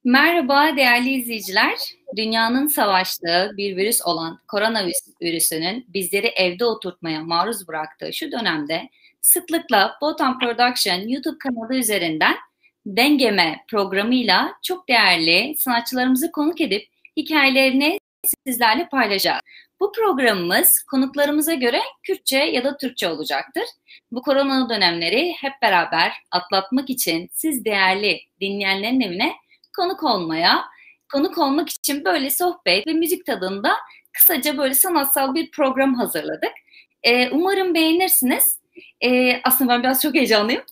Merhaba değerli izleyiciler. Dünyanın savaştığı bir virüs olan koronavirüsünün bizleri evde oturtmaya maruz bıraktığı şu dönemde sıklıkla Botan Production YouTube kanalı üzerinden Dengeme programıyla çok değerli sanatçılarımızı konuk edip hikayelerini sizlerle paylaşacağız. Bu programımız konuklarımıza göre Kürtçe ya da Türkçe olacaktır. Bu korona dönemleri hep beraber atlatmak için siz değerli dinleyenlerin evine konuk olmak için böyle sohbet ve müzik tadında kısaca böyle sanatsal bir program hazırladık. Umarım beğenirsiniz. Aslında ben biraz çok heyecanlıyım.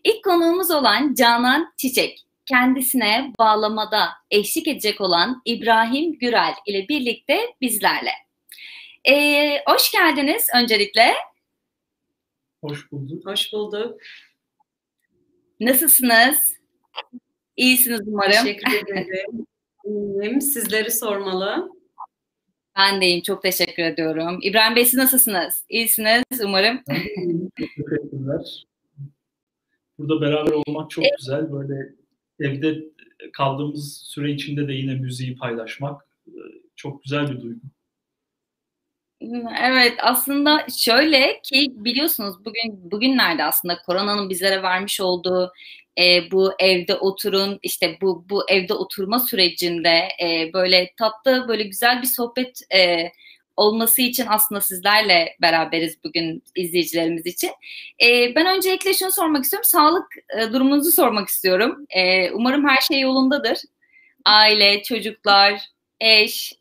İlk konuğumuz olan Canan Çiçek. Kendisine bağlamada eşlik edecek olan İbrahim Gürel ile birlikte bizlerle. Hoş geldiniz öncelikle. Hoş bulduk. Hoş bulduk. Nasılsınız? İyisiniz umarım. Teşekkür ederim. İyiyim. Sizleri sormalı. Ben de iyiyim. Çok teşekkür ediyorum. İbrahim Bey siz nasılsınız? İyisiniz umarım. Teşekkürler. Burada beraber olmak çok güzel. Böyle evde kaldığımız süre içinde de yine müziği paylaşmak çok güzel bir duygu. Evet, aslında şöyle ki biliyorsunuz bugünlerde aslında koronanın bizlere vermiş olduğu bu evde oturun işte bu evde oturma sürecinde böyle tatlı böyle güzel bir sohbet olması için aslında sizlerle beraberiz bugün izleyicilerimiz için. Ben öncelikle şunu sormak istiyorum. Sağlık durumunuzu sormak istiyorum. Umarım her şey yolundadır. Aile, çocuklar, eş.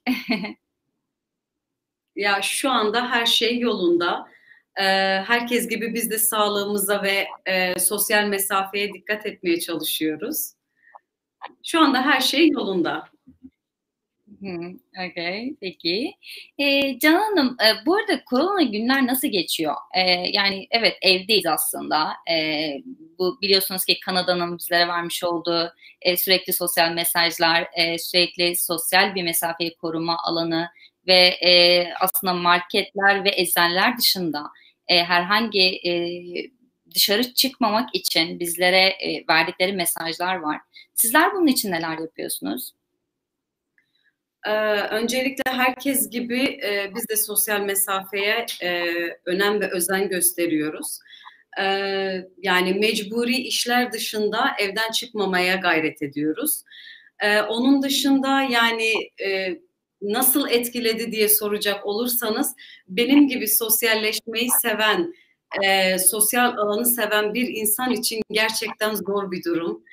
Ya şu anda her şey yolunda. Herkes gibi biz de sağlığımıza ve sosyal mesafeye dikkat etmeye çalışıyoruz. Şu anda her şey yolunda. Okay, peki. Canan Hanım, bu arada korona günler nasıl geçiyor? Yani evet evdeyiz aslında. Bu biliyorsunuz ki Kanada'nın bizlere vermiş olduğu sürekli sosyal mesajlar, sürekli sosyal bir mesafeyi koruma alanı ve aslında marketler ve eczaneler dışında herhangi dışarı çıkmamak için bizlere verdikleri mesajlar var. Sizler bunun için neler yapıyorsunuz? Öncelikle herkes gibi biz de sosyal mesafeye önem ve özen gösteriyoruz. Yani mecburi işler dışında evden çıkmamaya gayret ediyoruz. Onun dışında yani nasıl etkiledi diye soracak olursanız benim gibi sosyalleşmeyi seven, sosyal alanı seven bir insan için gerçekten zor bir durum.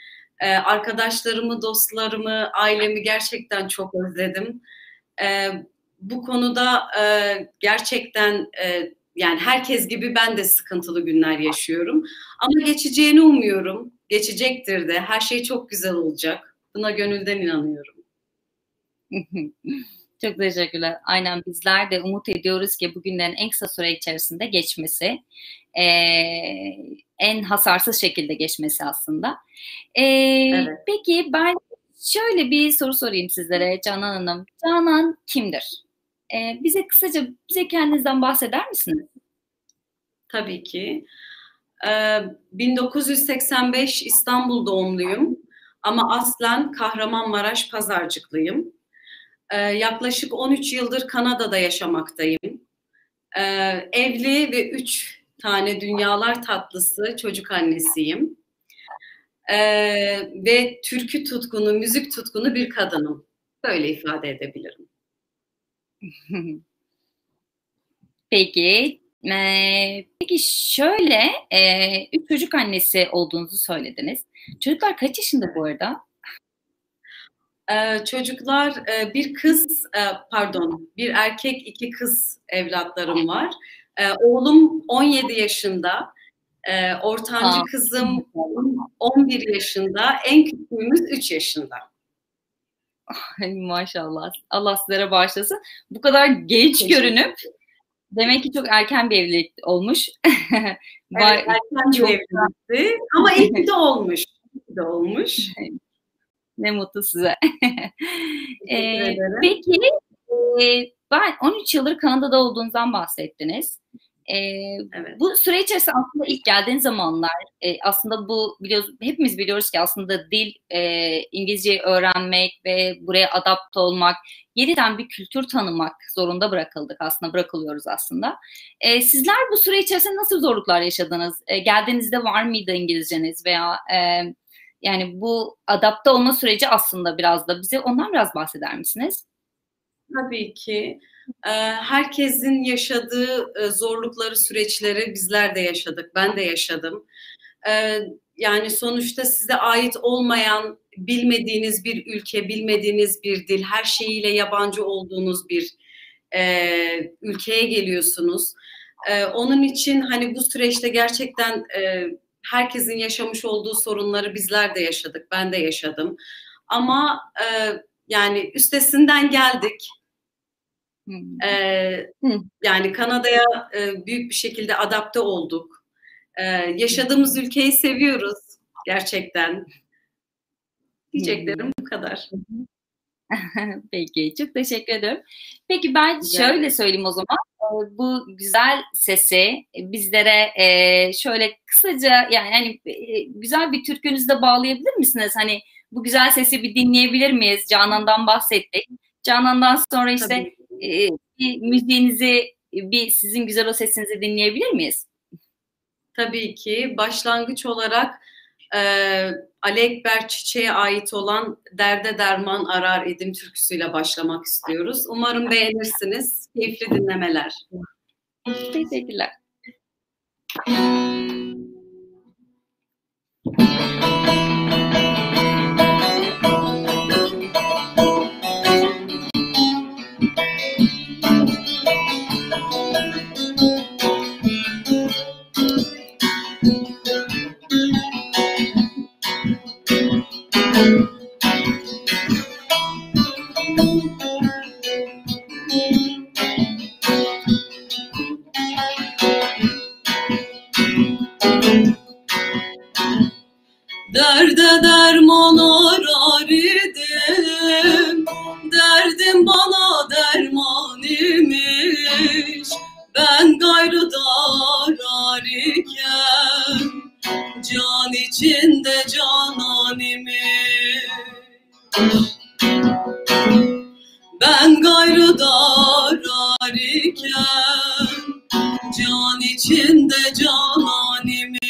Arkadaşlarımı, dostlarımı, ailemi gerçekten çok özledim. Bu konuda gerçekten yani herkes gibi ben de sıkıntılı günler yaşıyorum. Ama geçeceğini umuyorum. Geçecektir de. Her şey çok güzel olacak. Buna gönülden inanıyorum. Çok teşekkürler. Aynen bizler de umut ediyoruz ki bugünlerin en kısa süre içerisinde geçmesi, en hasarsız şekilde geçmesi aslında. Evet. Peki ben şöyle bir soru sorayım sizlere Canan Hanım. Canan kimdir? Bize kendinizden bahseder misiniz? Tabii ki. 1985 İstanbul doğumluyum ama aslen Kahramanmaraş Pazarcıklıyım. Yaklaşık 13 yıldır Kanada'da yaşamaktayım. Evli ve 3 tane dünyalar tatlısı çocuk annesiyim. Ve türkü tutkunu, müzik tutkunu bir kadınım. Böyle ifade edebilirim. Peki. Peki şöyle, 3 çocuk annesi olduğunuzu söylediniz. Çocuklar kaç yaşında bu arada? Çocuklar bir erkek 2 kız evlatlarım var. Oğlum 17 yaşında, ortancı kızım 11 yaşında, en küçüğümüz 3 yaşında. Maşallah. Allah sizlere bağışlasın. Bu kadar genç görünüp demek ki çok erken bir evlilik olmuş. Evet, erken bir evlilikti ama iyi de olmuş. İyi de olmuş. Ne mutlu size. Peki ben 13 yıldır Kanada'da olduğunuzdan bahsettiniz. Evet. Bu süre içerisinde aslında ilk geldiğin zamanlar aslında bu hepimiz biliyoruz ki aslında dil, İngilizceyi öğrenmek ve buraya adapte olmak, yeniden bir kültür tanımak zorunda bırakılıyoruz aslında. Sizler bu süre içerisinde nasıl zorluklar yaşadınız? Geldiğinizde var mıydı İngilizceniz veya yani bu adapte olma süreci aslında biraz da bize ondan biraz bahseder misiniz? Tabii ki. Herkesin yaşadığı zorlukları, süreçleri bizler de yaşadık. Ben de yaşadım. Yani sonuçta size ait olmayan, bilmediğiniz bir ülke, bilmediğiniz bir dil, her şeyiyle yabancı olduğunuz bir ülkeye geliyorsunuz. Onun için hani bu süreçte gerçekten herkesin yaşamış olduğu sorunları bizler de yaşadık. Ben de yaşadım. Ama yani üstesinden geldik. Yani Kanada'ya büyük bir şekilde adapte olduk. Yaşadığımız ülkeyi seviyoruz gerçekten. Diyeceklerim bu kadar. Peki, çok teşekkür ederim. Peki ben şöyle söyleyeyim o zaman. Bu güzel sesi bizlere şöyle kısaca yani hani güzel bir türkünüzü de bağlayabilir misiniz? Hani bu güzel sesi bir dinleyebilir miyiz? Canan'dan bahsettik. Canan'dan sonra işte bir müziğinizi, bir sizin güzel o sesinizi dinleyebilir miyiz? Tabii ki. Başlangıç olarak Ali Ekber Çiçek'e ait olan Derde Derman Arar Edim türküsüyle başlamak istiyoruz. Umarım beğenirsiniz. Keyifli dinlemeler. Teşekkürler. Derde derman arar idim, derdim bana derman imiş. Ben gayrı darar iken, can içinde canan imiş. Ben gayrı darar iken, can içinde canan imiş.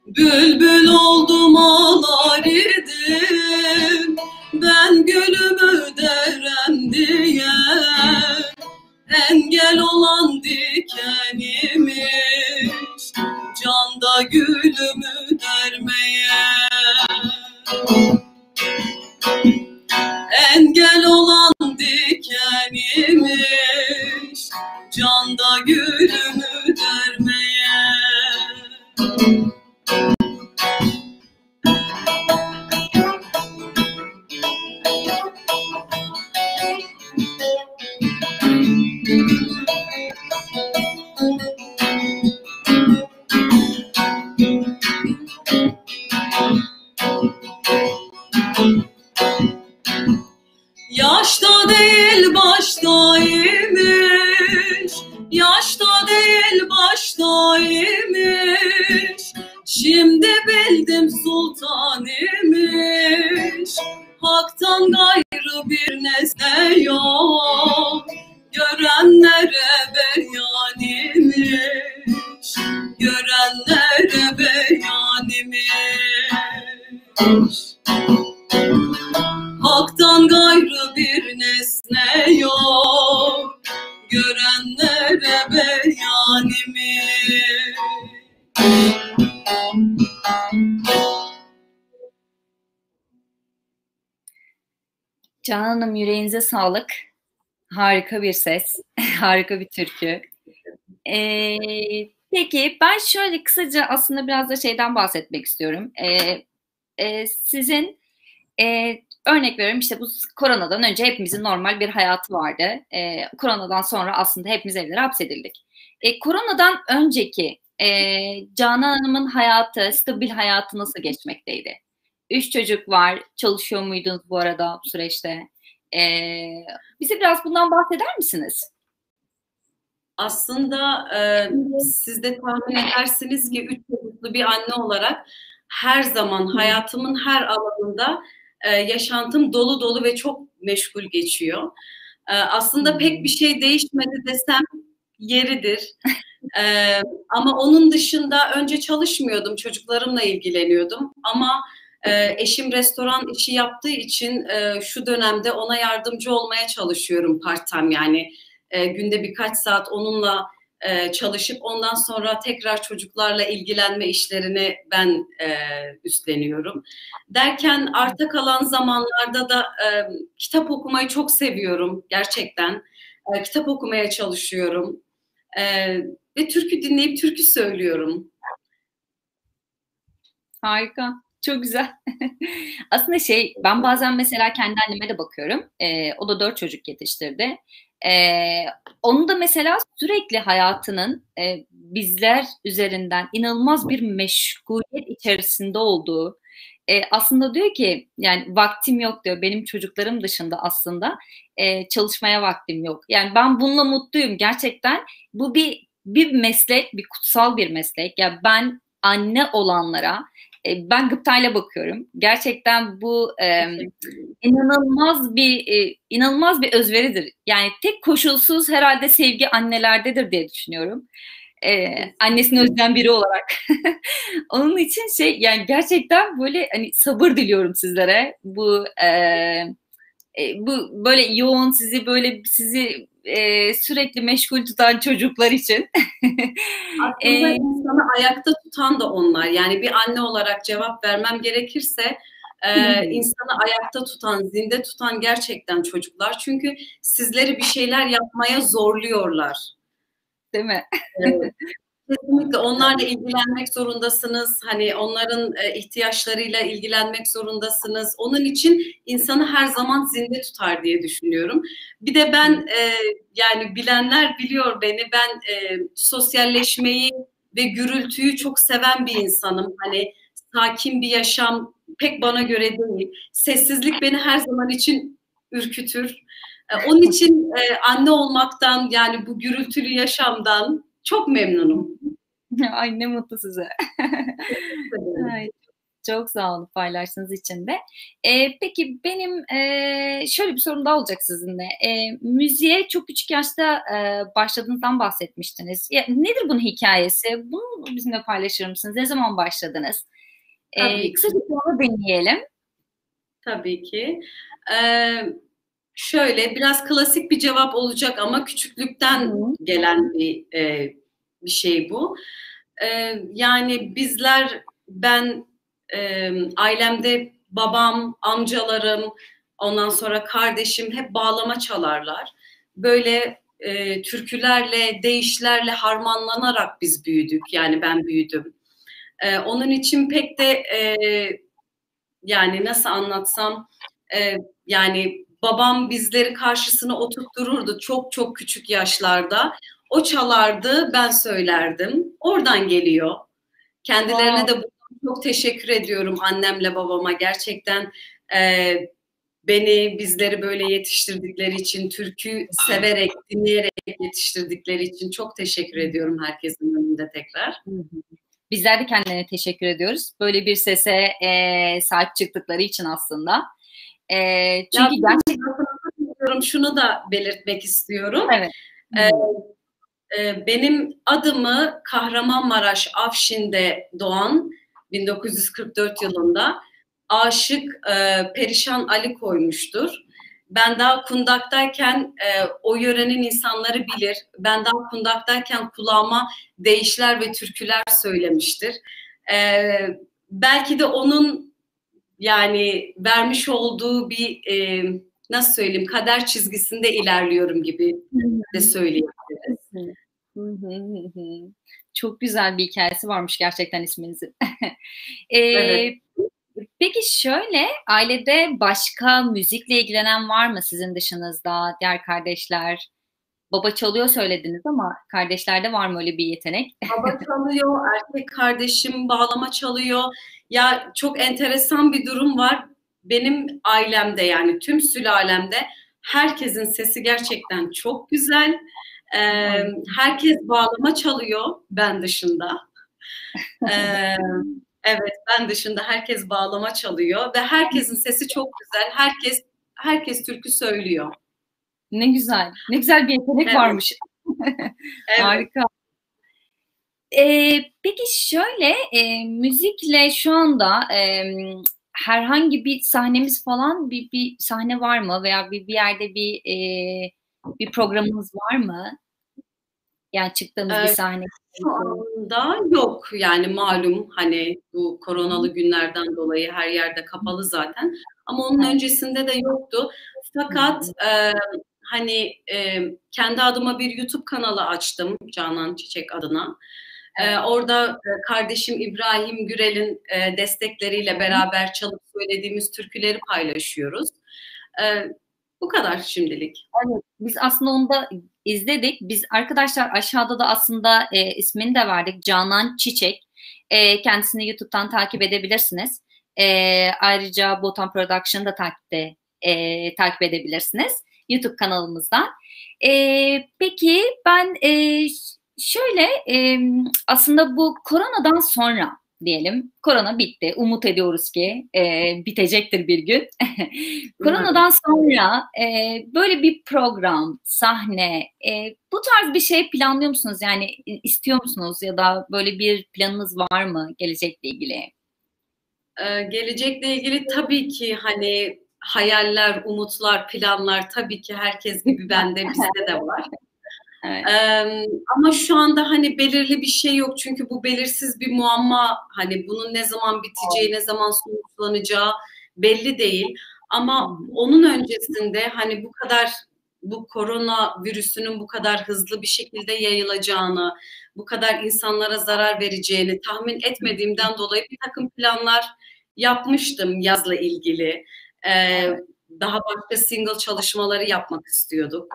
Bülbül oldum ağlar idim, ben gülümü derem diye. Engel olan dikenimiş, canda gülümü dermeye. Engel olan dikenimiş, canda gülümü dermeye. Yaşta değil başta imiş, yaşta değil başta imiş. Şimdi bildim sultan imiş, haktan gayrı bir nesne yok. Görenlere beyan imiş, görenlere beyan imiş. Haktan gayrı bir nesne yok, görenlere beyan imiş. Canan Hanım, yüreğinize sağlık. Harika bir ses, harika bir türkü. Peki ben şöyle kısaca aslında biraz da şeyden bahsetmek istiyorum. Sizin örnek veriyorum, işte bu koronadan önce hepimizin normal bir hayatı vardı. Koronadan sonra aslında hepimiz evlere hapsedildik. Koronadan önceki Canan Hanım'ın hayatı, stabil hayatı nasıl geçmekteydi? 3 çocuk var. Çalışıyor muydunuz bu arada bu süreçte? Bize biraz bundan bahseder misiniz? Aslında siz de tahmin edersiniz ki 3 çocuklu bir anne olarak her zaman hayatımın her alanında yaşantım dolu dolu ve çok meşgul geçiyor. Aslında pek bir şey değişmedi desem yeridir. Ama onun dışında önce çalışmıyordum, çocuklarımla ilgileniyordum. Ama eşim restoran işi yaptığı için şu dönemde ona yardımcı olmaya çalışıyorum part-time, yani günde birkaç saat onunla çalışıp ondan sonra tekrar çocuklarla ilgilenme işlerini ben üstleniyorum. Derken arta kalan zamanlarda da kitap okumayı çok seviyorum gerçekten. Kitap okumaya çalışıyorum. Ve türkü dinleyip türkü söylüyorum. Harika. Çok güzel. Aslında ben bazen mesela kendi anneme de bakıyorum. O da 4 çocuk yetiştirdi. Onun da mesela sürekli hayatının bizler üzerinden inanılmaz bir meşguliyet içerisinde olduğu, aslında diyor ki yani vaktim yok diyor, benim çocuklarım dışında aslında çalışmaya vaktim yok. Yani ben bununla mutluyum gerçekten. Bu bir meslek, bir kutsal bir meslek. Yani ben anne olanlara ben gıptayla bakıyorum. Gerçekten bu inanılmaz bir özveridir. Yani tek koşulsuz herhalde sevgi annelerdedir diye düşünüyorum. Annesini özleyen biri olarak. Onun için yani gerçekten böyle hani sabır diliyorum sizlere. Bu böyle yoğun, sizi sürekli meşgul tutan çocuklar için. Aslında insanı ayakta tutan da onlar. Yani bir anne olarak cevap vermem gerekirse insanı ayakta tutan, zinde tutan gerçekten çocuklar. Çünkü sizleri bir şeyler yapmaya zorluyorlar. Değil mi? Kesinlikle onlarla ilgilenmek zorundasınız. Hani onların ihtiyaçlarıyla ilgilenmek zorundasınız. Onun için insanı her zaman zinde tutar diye düşünüyorum. Bir de ben yani bilenler biliyor beni. Ben sosyalleşmeyi ve gürültüyü çok seven bir insanım. Hani sakin bir yaşam pek bana göre değil. Sessizlik beni her zaman için ürkütür. Onun için anne olmaktan, yani bu gürültülü yaşamdan çok memnunum. Ay ne mutlu size. Ay, çok sağ olun paylaştığınız için de. Peki benim şöyle bir sorum daha olacak sizinle. Müziğe çok küçük yaşta başladığınızdan bahsetmiştiniz. Nedir bunun hikayesi? Bunu bizimle paylaşır mısınız? Ne zaman başladınız? Kısaca onu dinleyelim. Tabii ki. Şöyle biraz klasik bir cevap olacak ama küçüklükten gelen bir şey bu. Yani ben ailemde babam, amcalarım, ondan sonra kardeşim hep bağlama çalarlar. Böyle türkülerle, deyişlerle harmanlanarak biz büyüdük. Yani ben büyüdüm. Onun için pek de yani nasıl anlatsam, yani babam bizleri karşısına oturttururdu çok çok küçük yaşlarda. O çalardı, ben söylerdim. Oradan geliyor. Kendilerine de çok teşekkür ediyorum, annemle babama. Gerçekten bizleri böyle yetiştirdikleri için, türkü severek, dinleyerek yetiştirdikleri için çok teşekkür ediyorum herkesin önünde tekrar. Bizler de kendilerine teşekkür ediyoruz. Böyle bir sese sahip çıktıkları için aslında. Çünkü gerçekten şunu da belirtmek istiyorum. Evet. Benim adımı Kahramanmaraş Afşin'de doğan 1944 yılında Aşık Perişan Ali koymuştur. Ben daha kundaktayken o yörenin insanları bilir. Ben daha kundaktayken kulağıma deyişler ve türküler söylemiştir. Belki de onun yani vermiş olduğu bir nasıl söyleyeyim, kader çizgisinde ilerliyorum gibi de söyleyebiliriz. Çok güzel bir hikayesi varmış gerçekten isminizin. Evet. Peki şöyle, ailede başka müzikle ilgilenen var mı sizin dışınızda, diğer kardeşler? Baba çalıyor söylediniz ama kardeşlerde var mı öyle bir yetenek? Baba çalıyor, erkek kardeşim bağlama çalıyor. Ya çok enteresan bir durum var. Benim ailemde, yani tüm sülalemde herkesin sesi gerçekten çok güzel. Herkes bağlama çalıyor ben dışında. Ee, evet, ben dışında herkes bağlama çalıyor ve herkesin sesi çok güzel. Herkes türkü söylüyor. Ne güzel. Ne güzel bir yetenek Evet. varmış. Evet. Harika. Peki şöyle, müzikle şu anda herhangi bir sahnemiz falan, bir sahne var mı? Veya bir yerde bir programımız var mı? Yani çıktığımız bir sahne. Şu anda yok. Yani malum hani bu koronalı günlerden dolayı her yerde kapalı zaten. Ama onun öncesinde de yoktu. Fakat hani kendi adıma bir YouTube kanalı açtım, Canan Çiçek adına. Orada kardeşim İbrahim Gürel'in destekleriyle beraber çalıp söylediğimiz türküleri paylaşıyoruz. Bu kadar şimdilik. Evet, biz aslında onu da izledik. Biz arkadaşlar aşağıda da aslında ismini de verdik. Canan Çiçek. Kendisini YouTube'dan takip edebilirsiniz. Ayrıca Botan Production'ı da takip edebilirsiniz YouTube kanalımızdan. Peki ben şöyle aslında bu koronadan sonra diyelim, korona bitti. Umut ediyoruz ki bitecektir bir gün. Koronadan sonra böyle bir program, sahne, bu tarz bir şey planlıyor musunuz? Yani istiyor musunuz ya da böyle bir planınız var mı gelecekle ilgili? Gelecekle ilgili tabii ki hani hayaller, umutlar, planlar tabii ki herkes gibi bende, bizde de var. Evet. Ama şu anda hani belirli bir şey yok çünkü bu belirsiz bir muamma, hani bunun ne zaman biteceği, ne zaman sonuçlanacağı belli değil. Ama onun öncesinde hani bu korona virüsünün bu kadar hızlı bir şekilde yayılacağını, bu kadar insanlara zarar vereceğini tahmin etmediğimden dolayı bir takım planlar yapmıştım yazla ilgili. Daha başka single çalışmaları yapmak istiyorduk.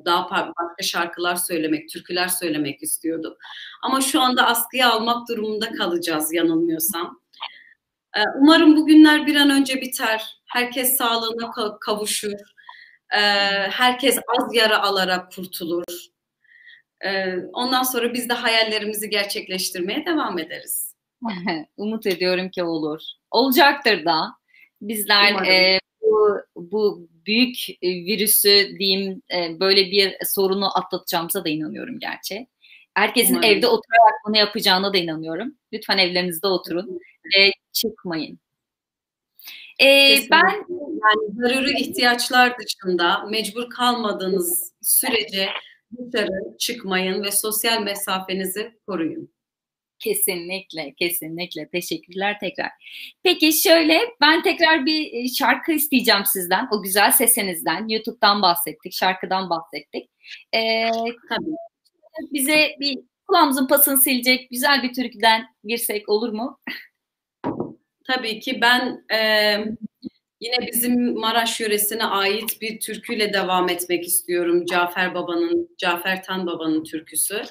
Daha başka şarkılar söylemek, türküler söylemek istiyorduk. Ama şu anda askıya almak durumunda kalacağız yanılmıyorsam. Umarım bu günler bir an önce biter. Herkes sağlığına kavuşur. Herkes az yara alarak kurtulur. Ondan sonra biz de hayallerimizi gerçekleştirmeye devam ederiz. Umut ediyorum ki olur. Olacaktır da. Bizler bu büyük virüsü diyeyim, böyle bir sorunu atlatacağımıza da inanıyorum gerçi. Herkesin evde oturarak bunu yapacağına da inanıyorum. Lütfen evlerinizde oturun ve çıkmayın. Ben yani zaruri ihtiyaçlar dışında mecbur kalmadığınız sürece dışarı çıkmayın ve sosyal mesafenizi koruyun. Kesinlikle, kesinlikle. Teşekkürler tekrar. Peki şöyle, ben tekrar bir şarkı isteyeceğim sizden. O güzel sesinizden. YouTube'dan bahsettik, şarkıdan bahsettik. Tabii. Bize bir kulağımızın pasını silecek güzel bir türküden girsek olur mu? Tabii ki ben yine bizim Maraş yöresine ait bir türküyle devam etmek istiyorum. Cafer Tan Baba'nın türküsü.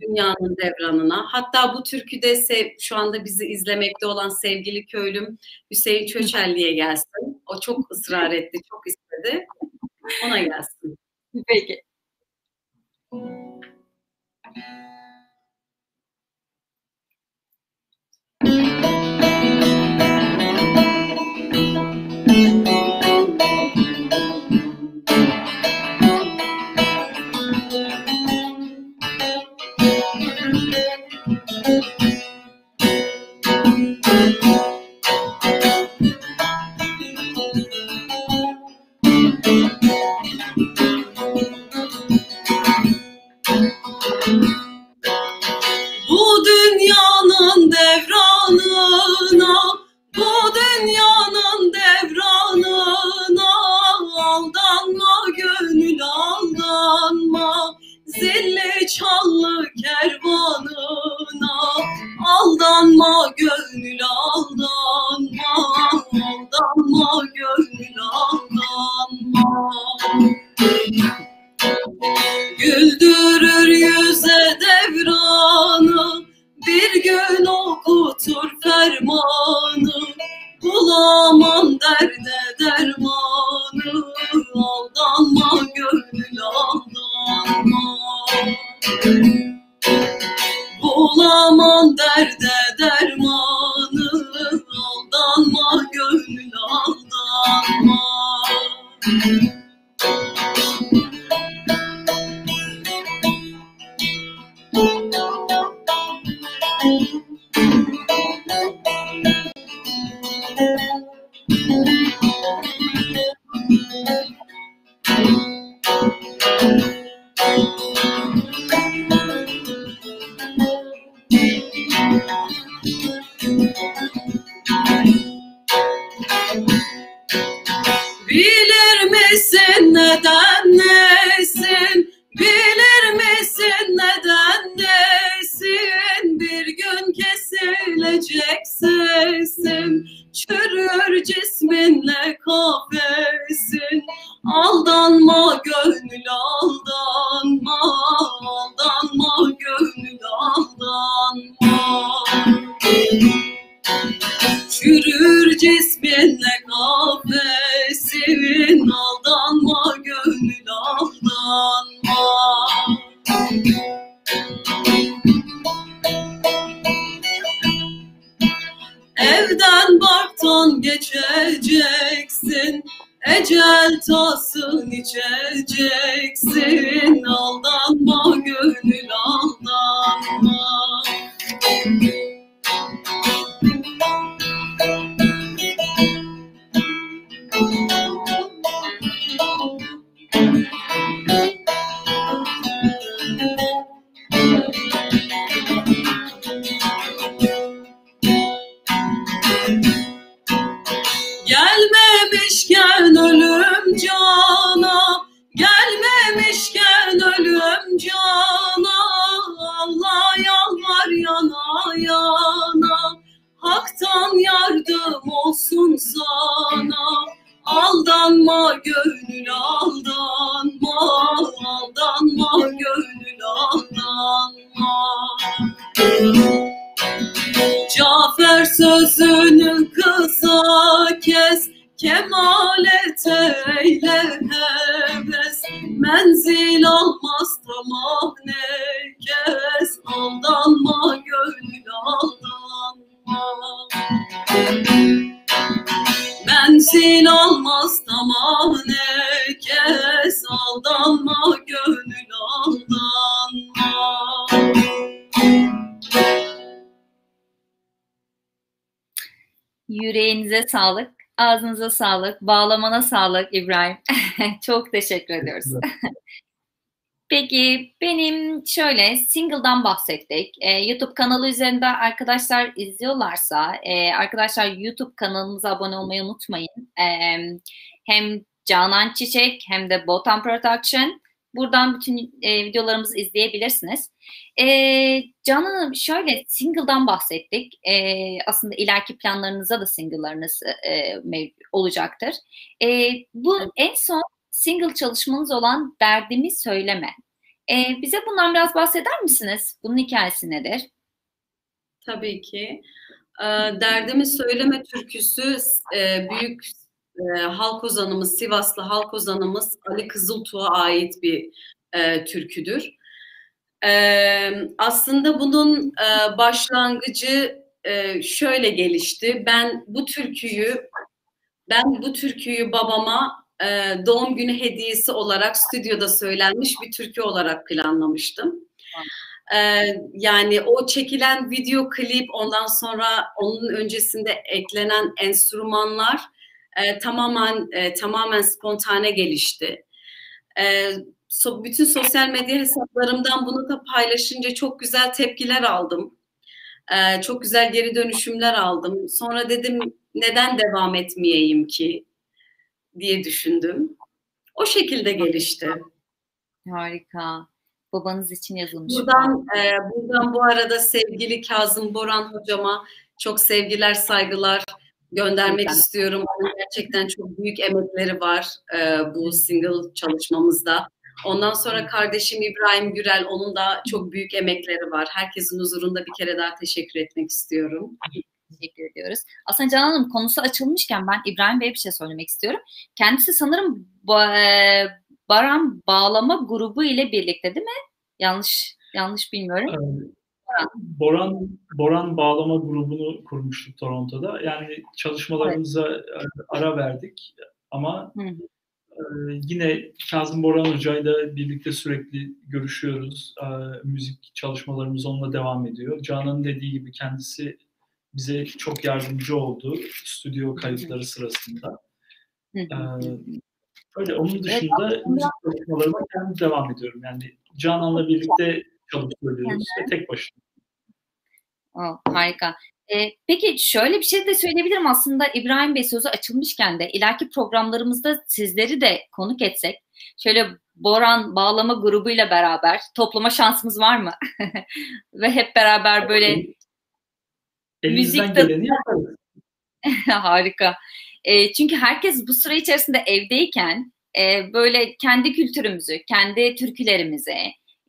Dünyanın devranına. Hatta bu türküde şu anda bizi izlemekte olan sevgili köylüm Hüseyin Çöçelli'ye gelsin. O çok ısrar etti, çok istedi. Ona gelsin. Peki. Bilir misin neden nesin? Bilir misin neden nesin? Bir gün kesilecek sesin, çürür cisminle kafesin. Aldanma gönül aldanma, aldanma gönül aldanma. Çürür cisminle kafesin, aldanma gönül aldanma. Evden barktan geçeceksin, ecel tasın içeceksin, aldanma gönül aldanma. Gelmemişken ölüm cana, gelmemişken ölüm cana, Allah yalvar yana yana, haktan yardım olsun sana. Aldanma gönül aldanma, aldanma gönül aldanma. Cafer sözünü kısa kes, kemalet eyle heves. Menzil almaz tamah ne kes, aldanma gönül aldanma. Menzil almaz tamah ne kes, aldanma gönül aldanma. Yüreğinize sağlık, ağzınıza sağlık, bağlamana sağlık İbrahim. Çok teşekkür ediyoruz. Peki benim şöyle single'dan bahsettik. YouTube kanalı üzerinde arkadaşlar izliyorlarsa, arkadaşlar YouTube kanalımıza abone olmayı unutmayın. Hem Canan Çiçek hem de Botan Production. Buradan bütün videolarımızı izleyebilirsiniz. Canan Hanım şöyle single'dan bahsettik. Aslında ileriki planlarınıza da single'larınız olacaktır. Bu en son single çalışmanız olan Derdimi Söyleme. Bize bundan biraz bahseder misiniz? Bunun hikayesi nedir? Tabii ki. Derdimi Söyleme türküsü büyük halk ozanımız, Sivaslı halk ozanımız Ali Kızıltuğ'a ait bir türküdür. Aslında bunun başlangıcı şöyle gelişti. Ben bu türküyü babama doğum günü hediyesi olarak stüdyoda söylenmiş bir türkü olarak planlamıştım. Yani o çekilen video klip, ondan sonra onun öncesinde eklenen enstrümanlar tamamen spontane gelişti. Bütün sosyal medya hesaplarımdan bunu da paylaşınca çok güzel tepkiler aldım. Çok güzel geri dönüşümler aldım. Sonra dedim neden devam etmeyeyim ki diye düşündüm. O şekilde gelişti. Harika. Babanız için yazılmış. Buradan bu arada sevgili Kazım Boran hocama çok sevgiler, saygılar göndermek istiyorum. Gerçekten çok büyük emekleri var bu single çalışmamızda. Ondan sonra kardeşim İbrahim Gürel, onun da çok büyük emekleri var. Herkesin huzurunda bir kere daha teşekkür etmek istiyorum. Teşekkür ediyoruz. Aslında Canan Hanım konusu açılmışken ben İbrahim Bey'e bir şey söylemek istiyorum. Kendisi sanırım Baran Bağlama grubu ile birlikte değil mi? Yanlış bilmiyorum. Boran Bağlama grubunu kurmuştuk Toronto'da. Yani çalışmalarımıza ara verdik ama Yine Kazım Boran Hoca'yla birlikte sürekli görüşüyoruz. Müzik çalışmalarımız onunla devam ediyor. Canan'ın dediği gibi kendisi bize çok yardımcı oldu stüdyo kayıtları sırasında. Öyle onun dışında müzik çalışmalarıma kendim devam ediyorum. Yani Canan'la birlikte çalışıyoruz ve tek başına. Oh, harika. Peki şöyle bir şey de söyleyebilirim aslında İbrahim Bey, sözü açılmışken de ileriki programlarımızda sizleri de konuk etsek, şöyle Boran bağlama grubuyla beraber toplama şansımız var mı? Ve hep beraber böyle elimizden geleni yaparız. Harika. Çünkü herkes bu süre içerisinde evdeyken böyle kendi kültürümüzü, kendi türkülerimizi,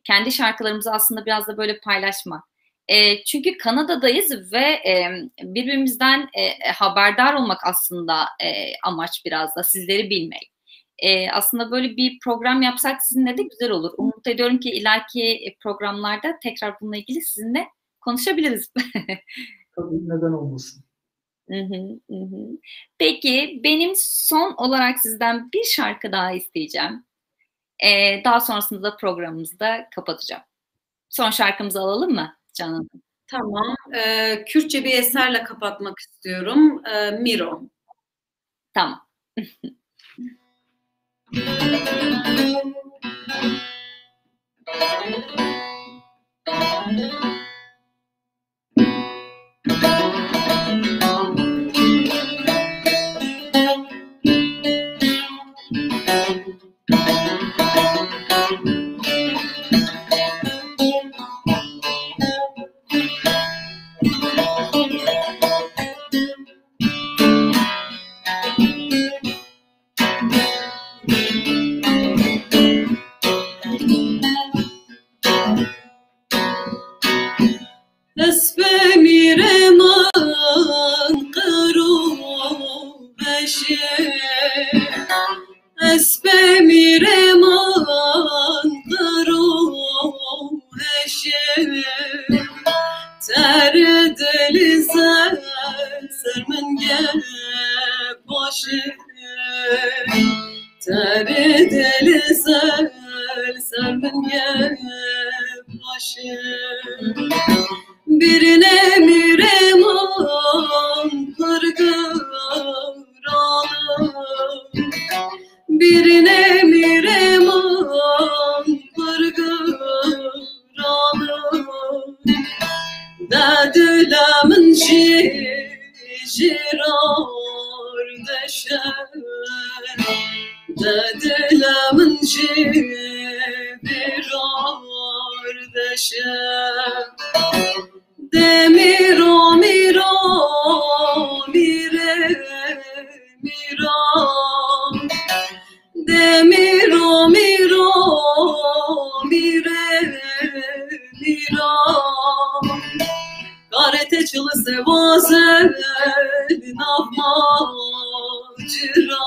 kendi şarkılarımızı aslında biraz da böyle paylaşmak. Çünkü Kanada'dayız ve birbirimizden haberdar olmak aslında amaç, biraz da sizleri bilmek. Aslında böyle bir program yapsak sizinle de güzel olur. Umut ediyorum ki ileriki programlarda tekrar bununla ilgili sizinle konuşabiliriz. Tabii, neden olmasın. Peki benim son olarak sizden bir şarkı daha isteyeceğim. Daha sonrasında da programımızı da kapatacağım. Son şarkımızı alalım mı Canan? Tamam. Kürtçe bir eserle kapatmak istiyorum. Miro. Tamam. Birine mireman kırgıralı, birine mireman kırgıralı, dedilemin jirar deşer, dedilemin jirar deşer. Demiro miro mire mira, demiro miro mire mira, karete çılı sevazen navma cira,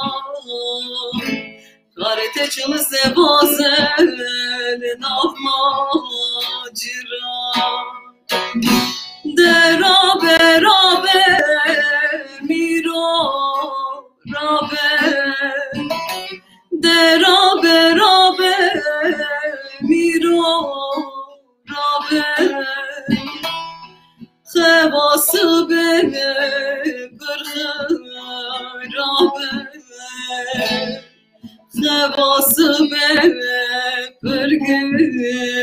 karete çılı sevazen navma cira. Dera beraber miro raber, dera beraber miro raber, xevası beni kırgı raber, xevası beni kırgırane.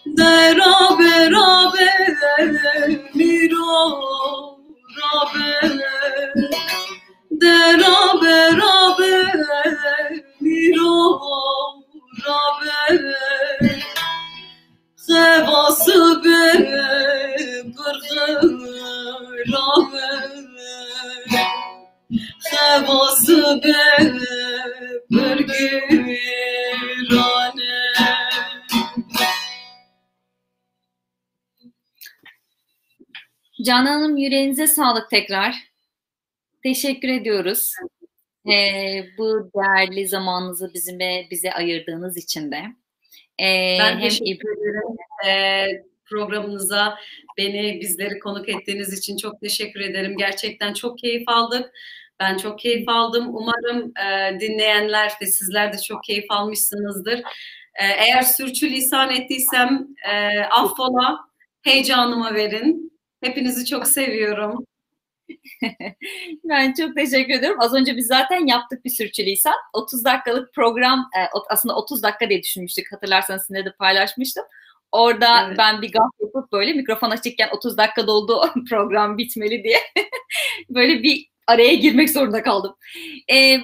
Dera beraber miro raber, dera beraber miro raber, xevası beni kırgı raber, xevası beni kırgırane. Canan Hanım, yüreğinize sağlık tekrar. Teşekkür ediyoruz. Bu değerli zamanınızı bize ayırdığınız için de. Ben teşekkür ederim. Programınıza bizleri konuk ettiğiniz için çok teşekkür ederim. Gerçekten çok keyif aldık. Ben çok keyif aldım. Umarım dinleyenler ve sizler de çok keyif almışsınızdır. Eğer sürçülisan ettiysem affola, heyecanıma verin. Hepinizi çok seviyorum. Ben çok teşekkür ederim. Az önce biz zaten yaptık bir sürçülisan. 30 dakikalık program, aslında 30 dakika diye düşünmüştük. Hatırlarsanız sizinle de paylaşmıştım. Orada evet, ben bir gaf yapıp böyle mikrofon açıkken 30 dakika doldu, program bitmeli diye. Böyle bir araya girmek zorunda kaldım.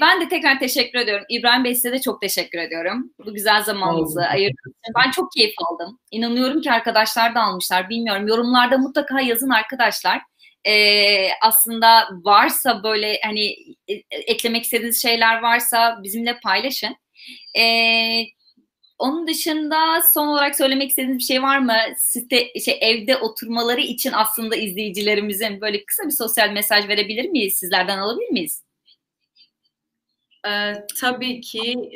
Ben de tekrar teşekkür ediyorum. İbrahim Bey, size de çok teşekkür ediyorum. Bu güzel zamanınızı ayırdığınız için. Ben çok keyif aldım. İnanıyorum ki arkadaşlar da almışlar. Bilmiyorum. Yorumlarda mutlaka yazın arkadaşlar. Aslında varsa böyle hani eklemek istediğiniz şeyler varsa bizimle paylaşın. Onun dışında son olarak söylemek istediğiniz bir şey var mı? Evde oturmaları için aslında izleyicilerimizin böyle kısa bir sosyal mesaj verebilir miyiz? Sizlerden alabilir miyiz? Tabii ki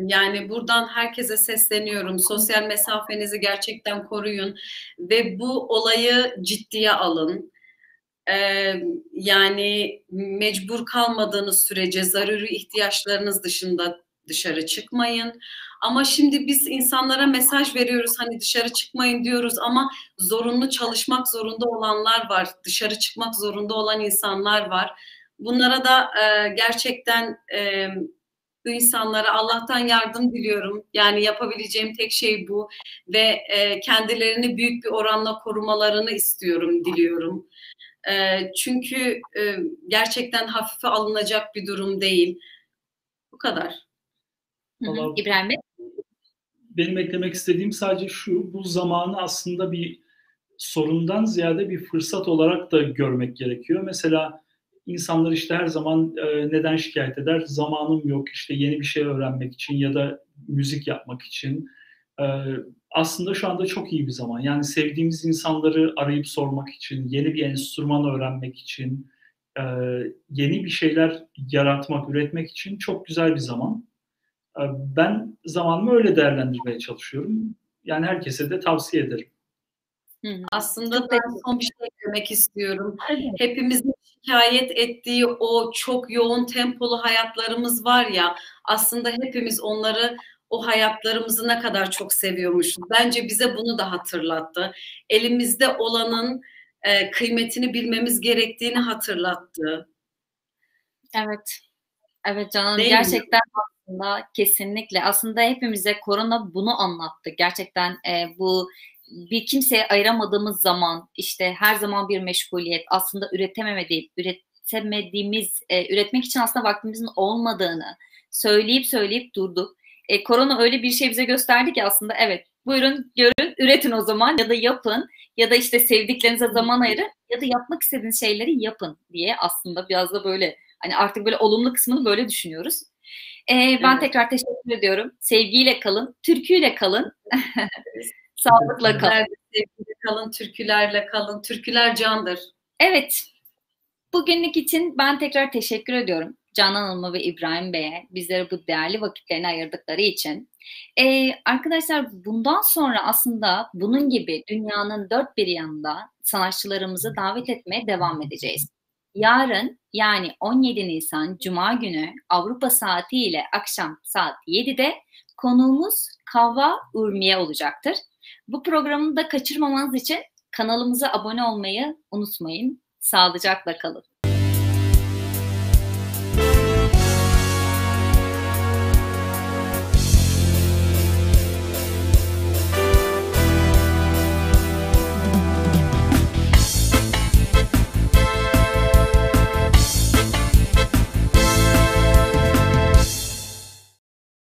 yani buradan herkese sesleniyorum. Sosyal mesafenizi gerçekten koruyun ve bu olayı ciddiye alın. Yani mecbur kalmadığınız sürece zaruri ihtiyaçlarınız dışında dışarı çıkmayın. Ama şimdi biz insanlara mesaj veriyoruz, hani dışarı çıkmayın diyoruz ama zorunlu çalışmak zorunda olanlar var, dışarı çıkmak zorunda olan insanlar var. Bunlara da gerçekten bu insanlara Allah'tan yardım diliyorum. Yani yapabileceğim tek şey bu ve kendilerini büyük bir oranla korumalarını istiyorum, diliyorum. Çünkü gerçekten hafife alınacak bir durum değil. Bu kadar. İbrahim Bey? Benim eklemek istediğim sadece şu: bu zamanı aslında bir sorundan ziyade bir fırsat olarak da görmek gerekiyor. Mesela insanlar işte her zaman neden şikayet eder? Zamanım yok, işte yeni bir şey öğrenmek için ya da müzik yapmak için. Aslında şu anda çok iyi bir zaman. Yani sevdiğimiz insanları arayıp sormak için, yeni bir enstrüman öğrenmek için, yeni bir şeyler yaratmak, üretmek için çok güzel bir zaman. Ben zamanımı öyle değerlendirmeye çalışıyorum. Yani herkese de tavsiye ederim. Aslında ben son bir şey demek istiyorum. Hepimizin şikayet ettiği o çok yoğun tempolu hayatlarımız var ya, aslında hepimiz onları, o hayatlarımızı ne kadar çok seviyormuşuz. Bence bize bunu da hatırlattı. Elimizde olanın kıymetini bilmemiz gerektiğini hatırlattı. Evet. Evet Canan, gerçekten aslında kesinlikle. Aslında hepimize korona bunu anlattı. Gerçekten bu bir kimseye ayıramadığımız zaman, işte her zaman bir meşguliyet, aslında üretmek için aslında vaktimizin olmadığını söyleyip durduk. Korona öyle bir şey bize gösterdi ki aslında evet, buyurun görün, üretin o zaman ya da yapın ya da işte sevdiklerinize zaman ayırın ya da yapmak istediğiniz şeyleri yapın diye aslında biraz da böyle hani artık böyle olumlu kısmını böyle düşünüyoruz. Ben tekrar teşekkür ediyorum. Sevgiyle kalın, türküyle kalın. Sağlıkla kalın. Sevgiyle kalın, türkülerle kalın. Türküler candır. Evet. Bugünlük için ben tekrar teşekkür ediyorum Canan Hanım'a ve İbrahim Bey'e bizlere bu değerli vakitlerini ayırdıkları için. Arkadaşlar, bundan sonra aslında bunun gibi dünyanın dört bir yanında sanatçılarımızı davet etmeye devam edeceğiz. Yarın, yani 17 Nisan Cuma günü Avrupa saatiyle akşam saat 7'de konuğumuz Kavva Urmiye olacaktır. Bu programı da kaçırmamanız için kanalımıza abone olmayı unutmayın. Sağlıcakla kalın.